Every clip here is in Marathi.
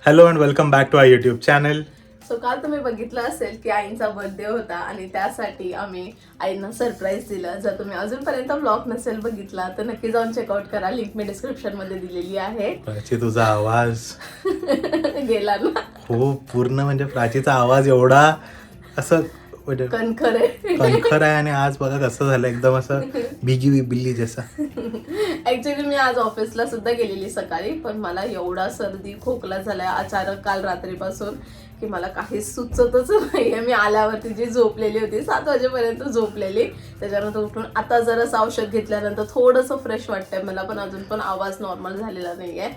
Hello and welcome back to our YouTube channel. So काल तुम्ही बघितलं असेल की आईंचा बर्थडे होता आणि त्यासाठी आम्ही आईंना सरप्राईज दिलं. जर तुम्ही अजूनपर्यंत ब्लॉग नसेल बघितला तर नक्की जाऊन चेकआउट करा, लिंक मी डिस्क्रिप्शन मध्ये दिलेली आहे. प्राची तुझा आवाज गेला ना खूप पूर्ण म्हणजे प्राचीचा आवाज एवढा असं म्हणजे कणखर आहे आणि आज बघा कसं झालं एकदम असं बिगी बिल्ली जसा. ऍक्च्युली मी आज ऑफिसला सुद्धा गेलेली सकाळी, पण मला एवढा सर्दी खोकला झालाय अचानक काल रात्रीपासून की मला काहीच सुचतच नाहीये. मी आल्यावरती जी झोपलेली होती 7 वाजेपर्यंत झोपलेली, त्याच्यानंतर उठून आता जरासं औषध घेतल्यानंतर थोडंसं फ्रेश वाटतंय मला, पण अजून पण आवाज नॉर्मल झालेला नाहीये.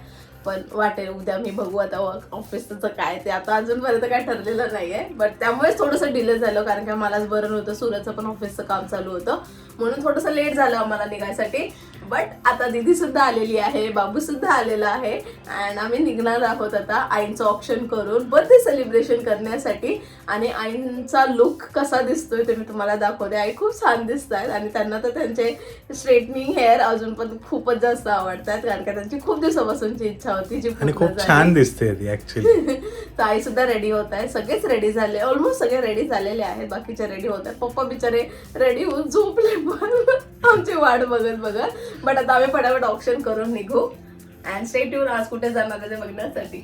पण वाटेल उद्या मी बघू आता ऑफिसचं काय ते, आता अजूनपर्यंत काय ठरलेलं नाहीये. बट त्यामुळेच थोडंसं डिले झालं कारण की मलाच बरं नव्हतं, सूरजचं पण ऑफिसचं काम चालू होतं म्हणून थोडंसं लेट झालं आम्हाला निघायसाठी. बट आता दीदी सुद्धा आलेली आहे, बाबू सुद्धा आलेला आहे अँड आम्ही निघणार आहोत आता आईंचं ऑप्शन करून बर्थडे सेलिब्रेशन करण्यासाठी. आणि आईंचा लुक कसा दिसतोय ते मी तुम्हाला दाखवते. आई खूप छान दिसत आहेत आणि त्यांना तर त्यांचे स्ट्रेटनिंग हेअर अजून पण खूपच जास्त आवडतात कारण का त्यांची खूप दिवसापासूनची इच्छा होती जी आणि खूप छान दिसते ती ऍक्च्युली. तर आई सुद्धा रेडी होत आहे, सगळेच रेडी झाले, ऑलमोस्ट सगळे रेडी झालेले आहेत, बाकीचे रेडी होत आहेत. पप्पा बिचारे रेडी होऊन झोपले पण आमची वाट बघत बघत. बट आता आम्ही फटाफट ऑप्शन करून निघू अँड स्टे ट्यून. आज कुठे जाणार आहे ते बघण्यासाठी.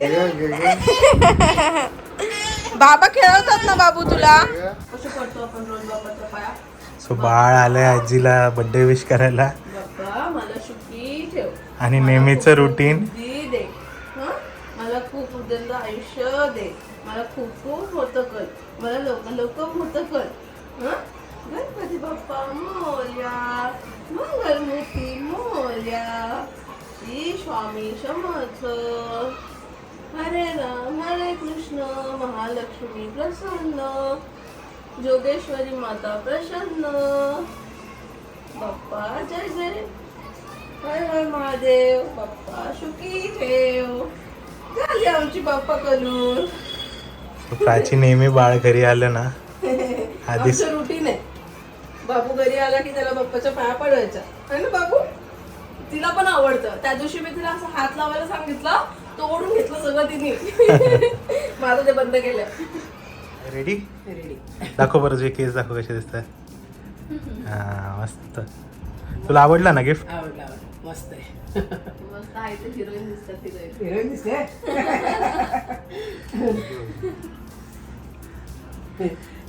बाबा खेळवतात ना बाबू तुला. कसं करतो आपण रोज बाबाचा पाया. सो बाळ आलंय आजीला बर्थडे विश करायला. बाबा मला सुखी ठेव आणि नेहमीचं रुटीन दे. मला खूप उद्याचं आयुष्य दे, मला खूप खूप मोठं कर, मला लवकर मोठं कर. गणपती बाप्पा मोरया, मंगलमूर्ती मोरया, श्री स्वामी समर्थ, हरे राम हरे कृष्ण, महालक्ष्मी प्रसन्न, जोगेश्वरी माता प्रसन्न, बाप्पा जय जय, हर हर महादेव, बाप्पा सुखी ठेव. झाली आमची बाप्पा करून. प्राची नेहमी बाळ घरी आलं ना आधी आमचं रुटीन आहे. बाबू घरी आला की त्याला बाप्पाच्या पाया पडवायचा आहे ना बाबू. तिला पण आवडतं. त्या दिवशी मी तिला असं हात लावायला सांगितलं, तोडून घेतलं सगळं तिने. माझं ते बंद केलं. रेडी रेडी दाखव बरं, जे केस दाखव कसे दिसतात. हा मस्त. तुला आवडला ना गिफ्ट? आवडलं मस्त आहे. मस्त आहे ते. हिरोईन दिसतात. हिरोईन दिसते.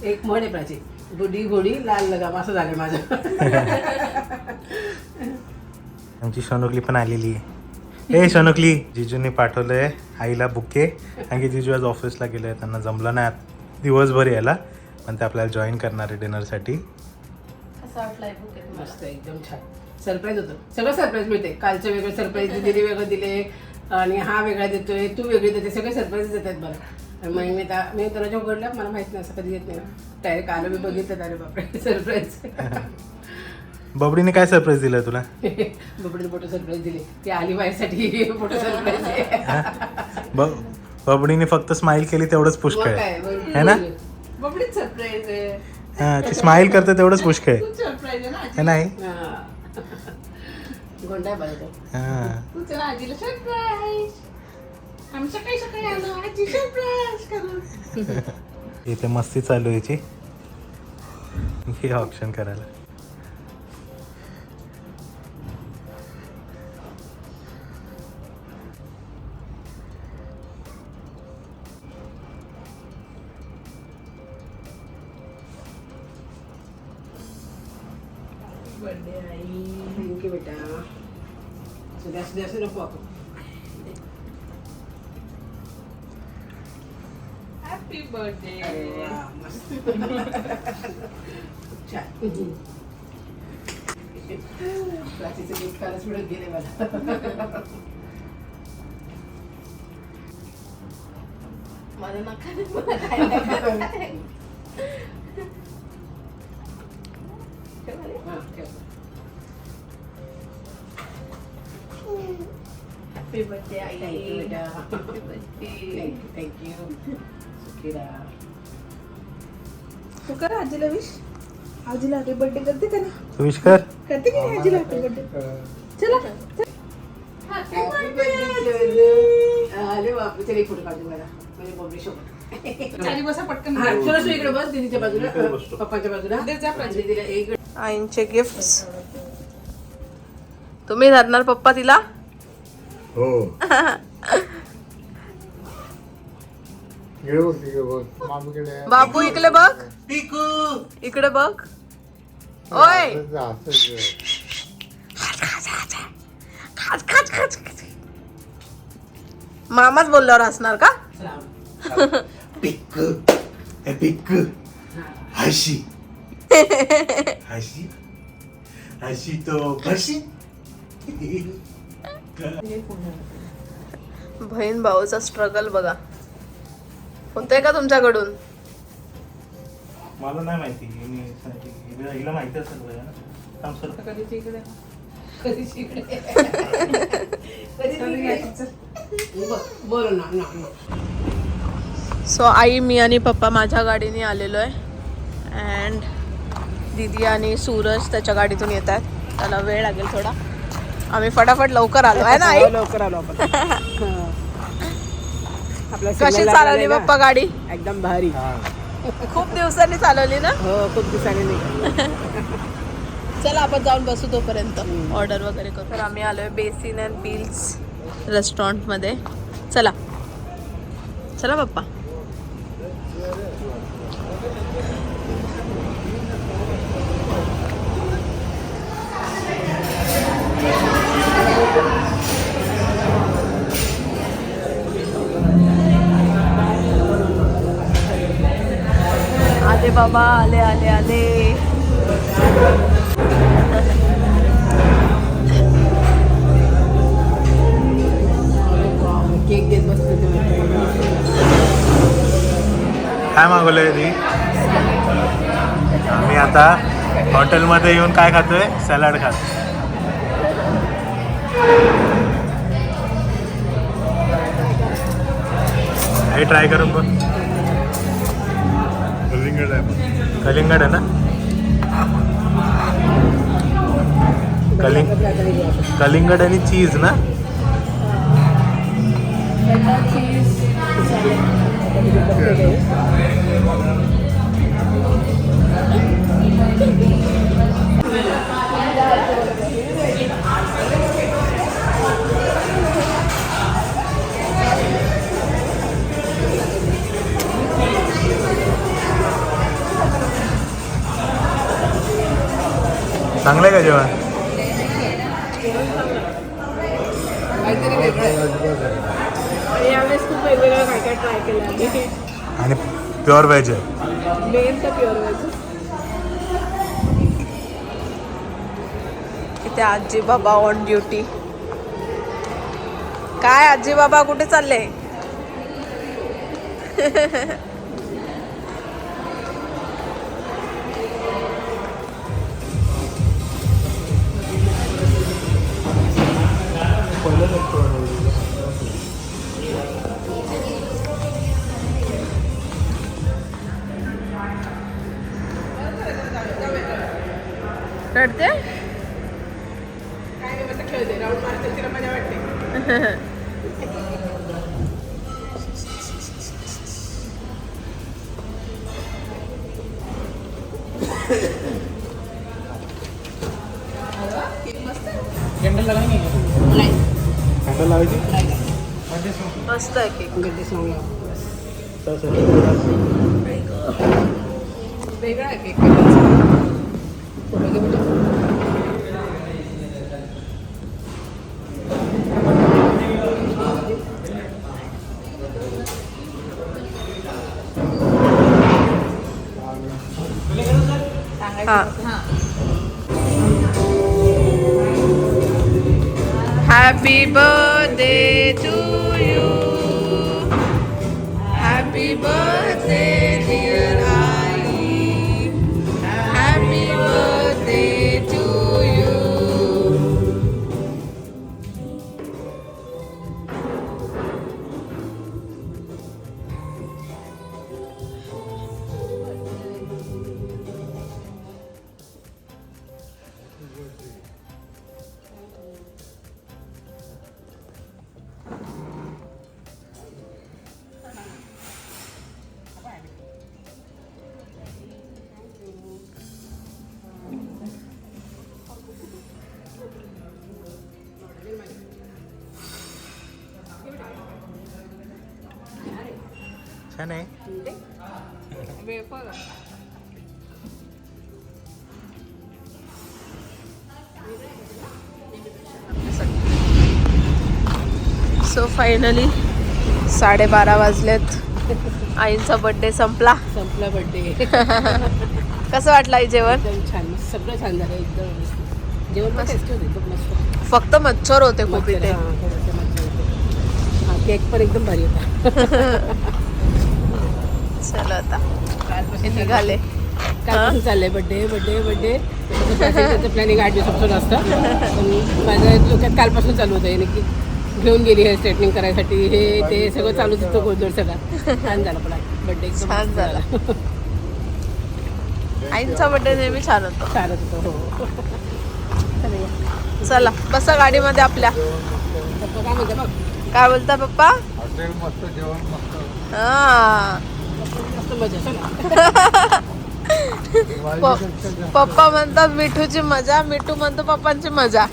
एक म्हण आहे प्राची, बुडी घोडी लाल लगाम, असं झालं माझं. आमची शनुकली पण आलेली आहे. ए शनुकली, जिजूने पाठवलंय आईला बुके कारण की जिजू आज ऑफिसला गेले, त्यांना जमलं नाही दिवसभर यायला, पण ते आपल्याला जॉईन करणार आहे डिनरसाठी. असं वाटलंय बुकेत मस्त एकदम छान सरप्राईज होतं. सगळं सरप्राईज मिळते. कालचं वेगळं सरप्राईज दिदी वेगळं दिले आणि हा वेगळा देतोय, तू वेगळी देते, सगळे सरप्राईज देतात मला. मग मी दरवाजा उघडला, मला माहित नाही असं कधी येत नाही. डायरेक्ट आलं, मी बघितलं, अरे बापरे सरप्राईज. बबडीने काय सरप्राईज दिलं तुला? बबडीने फोटो सरप्राईज दिले. ती आली माझ्यासाठी फोटो सरप्राईज. बबडीने फक्त स्माइल केली तेवढंच पुष्कळ आहे ना? बबडीच सरप्राईज आहे. हा, ती स्माइल करते तेवढंच पुष्कळ आहे. सरप्राईज आहे ना है नाही? गोंडा बघतो. हा. तू चला आजीला सरप्राईज. आम्ही सकाळी सकाळी आलो, आजी सरप्राईज करू. इथे मस्ती चालू याची हे ऑप्शन करायला. बर्थडे आई. थँक्यू बेटा. सुद्धा सुद्धा असं नको आपण. Happy birthday. अरे वा, मस्त. छान. प्राचीचं गिफ्ट कालच मिळत गेले मला. माझं नका हां, ठेव. हॅपी बर्थडे आई. थँक्यू बेटा. Happy birthday. थँक्यू. सुखी राहा. तू कर आजीला विश. आजीला हॅपी बर्थडे करते का ना? विश कर. करते की नाही आजीला हॅपी बर्थडे? चला अरे बापरे, चल एक फोटो काढू मला म्हणजे बॉबी सोबत. खाली बसा पटकन. हा, थोडंसं इकडे बस, दीदीच्या बाजूला, इकडे बसतो. पप्पाच्या बाजूला. दे जा प्राची. दीदीला एक आईंचे गिफ्ट तुम्ही धरणार पप्पा तिला. हो इकडे बघ, तिकडे बघ, मामीकडे आहे. बाबू इकडे बघ, पिकू इकडे बघ. ओय असं आहे. खाच खाच खाच खाच. मामाच बोलल्यावर हसणार का? पिकू ए पिकू हशी हशी हशी तो कशी. बहीण भाऊचा स्ट्रगल बघा. होतंय का तुमच्याकडून? मला नाही माहिती, हिला माहिती असेल बघा ना. थांब सर. कधीच इकडे. कधीच इकडे. चल घ्यायची, चल. बोल ना. सो आई, मी आणि पप्पा माझ्या गाडीने आलेलो आहे अँड दीदी आणि सूरज त्याच्या गाडीतून येत आहेत. त्याला वेळ लागेल थोडा. आम्ही फटाफट लवकर आलो आहे ना आई? लवकर आलो आपण. आपला कशी signal चालवली लागला पप्पा गाडी? ना, एकदम भारी. खूप दिवसांनी चालवली ना. हो, खूप दिवसांनी नाही. चला आपण जाऊन बसू तोपर्यंत ऑर्डर वगैरे करू. तर आम्ही आलोय बेसिन अँड बिल्स रेस्टॉरंटमध्ये. चला चला पप्पा. आले बाबा, आले आले आले. केक देत बसले तुम्ही. काय मागवलंय ती? आम्ही आता हॉटेलमध्ये येऊन काय खातोय? सॅलड खातो. हे ट्राय करून बघ. कलिंगड आहे. कलिंगड आहे ना? कलिंगड आणि चीज ना? चांगलंय का जेवण? काहीतरी वेगळं. आणि यावेळेस खूप वेगवेगळं काय काय ट्राय केलं आम्ही. आणि प्युअर व्हेज आहे. मेन तर प्युअर व्हेज. इथे आजी बाबा ऑन ड्युटी. काय आजी बाबा कुठे चालले? रडते? काय नाही, मस्त खेळते. राऊंड मारते, तिला मजा वाटते. मस्त आहे केक. वेगळा आहे cake. Happy birthday to you. Happy birthday, dear Ai. Happy birthday to you. छान आहे. वेफर सो फायनली 12:30 वाजलेत. आईंचा बर्थडे संपला. संपला बर्थडे. कसं वाटलं आई जेवण? एकदम छान, सगळं छान झालं एकदम व्यवस्थित. जेवण पण टेस्टी होते खूप मस्त. फक्त मच्छर होते खूप मच्छर, इथे. हां, थोडेसे मच्छर होते. हां, केक पण एकदम भारी होता. चला आता कालपासून निघाले. कालपासून चाललंय बड्डे त्याचं प्लॅनिंग 8 दिवसापासून असतं. पण माझ्या डोक्यात कालपासून चालू होतं याने की घेऊन गेली हेअर स्ट्रेटनिंग करायसाठी, हे ते सगळं चालूच होतं गोंधळ सगळा. छान झालं पण बड्डे एकदम छान मस्त झाला. आईंचा बर्थडे नेहमी छान होतो. छानच होतं. हो. चला बसा गाडीमध्ये आपल्या. पप्पा काय म्हणते बघ, काय बोलता पप्पा? हॉटेल मस्त, जेवण मस्त. हा. मस्त मजा. चला. पप्पा म्हणतात मिठूची मजा, मिठू म्हणतो पप्पांची मजा.